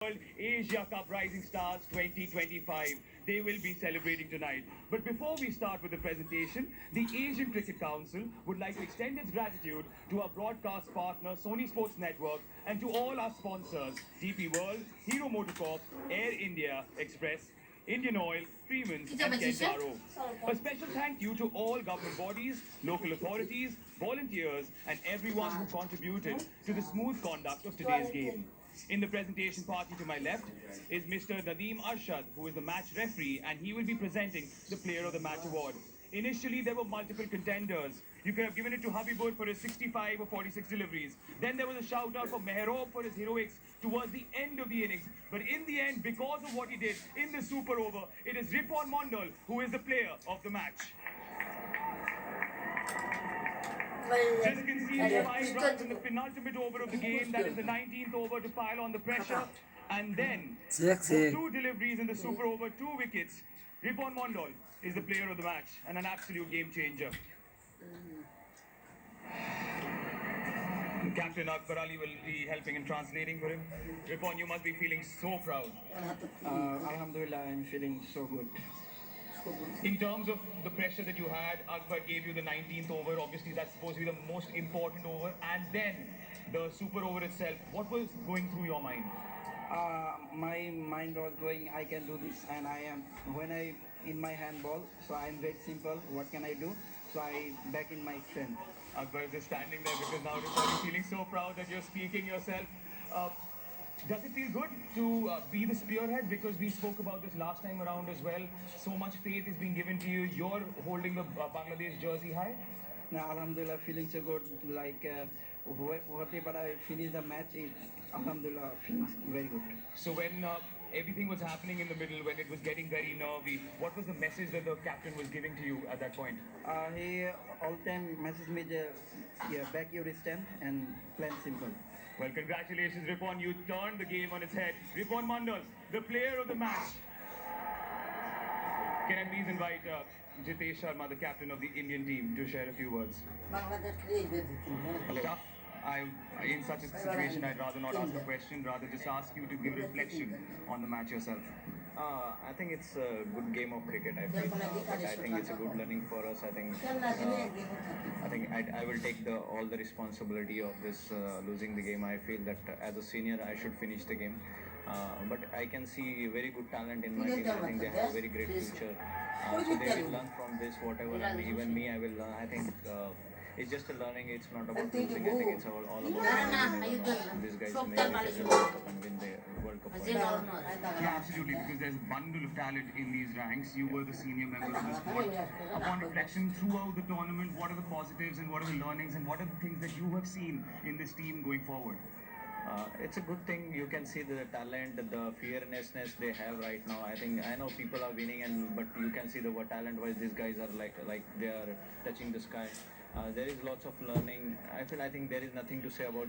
World Asia Cup Rising Stars 2025. They will be celebrating tonight. But before we start with the presentation, the Asian Cricket Council would like to extend its gratitude to our broadcast partner Sony Sports Network and to all our sponsors DP World, Hero Motocorp, Air India Express, Indian Oil, Freeman's and Kentaro. A special thank you to all government bodies, local authorities, volunteers and everyone who contributed to the smooth conduct of today's game. In the presentation party to my left is Mr. Nadeem Arshad, who is the match referee, and he will be presenting the Player of the Match award. Initially, there were multiple contenders. You could have given it to Habibur for his 65 or 46 deliveries. Then there was a shout out for Mehrab for his heroics towards the end of the innings. But in the end, because of what he did in the super over, it is Ripon Mondal who is the player of the match. Just conceded 5 runs in the penultimate over of the game, that is the 19th over, to pile on the pressure. And then, with 2 deliveries in the super over, 2 wickets, Ripon Mondal is the player of the match and an absolute game changer. Captain Akbar Ali will be helping in translating for him. Ripon, you must be feeling so proud. Alhamdulillah, I'm feeling so good. In terms of the pressure that you had, Akbar gave you the 19th over. Obviously, that's supposed to be the most important over. And then the super over itself. What was going through your mind? My mind was going, I can do this, and I am. When I in my handball, so I'm very simple. What can I do? So I back in my strength. Akbar is just standing there because now you're feeling so proud that you're speaking yourself. Does it feel good to be the spearhead? Because we spoke about this last time around as well. So much faith is being given to you. You're holding the Bangladesh jersey high. Now, Alhamdulillah, feeling so good. Like whatever I finish the match, it Alhamdulillah feels very good. So when everything was happening in the middle, when it was getting very nervy, what was the message that the captain was giving to you at that point? He all time messaged me, back your stand and plain simple. Well, congratulations, Ripon. You turned the game on its head. Ripon Mondal, the player of the match. Can I please invite Jitesh Sharma, the captain of the Indian team, to share a few words? Tough. In such a situation, I'd rather not ask a question, rather just ask you to give reflection on the match yourself. I think it's a good game of cricket. I feel, but I think it's a good learning for us. I think I will take all the responsibility of this losing the game. I feel that as a senior, I should finish the game. But I can see very good talent in my team. I think they have a very great future. So they will learn from this, whatever, and even me, I will learn. I think it's just a learning. It's not about losing. I think it's all about winning. These guys may win the World Cup and win the World Cup. Yeah, absolutely, because there's a bundle of talent in these ranks. You were the senior member of the squad. Upon reflection throughout the tournament, what are the positives and what are the learnings and what are the things that you have seen in this team going forward? It's a good thing. You can see the talent, the fearlessness they have right now. I know people are winning, but you can see the talent-wise these guys are like they are touching the sky. There is lots of learning. I think there is nothing to say about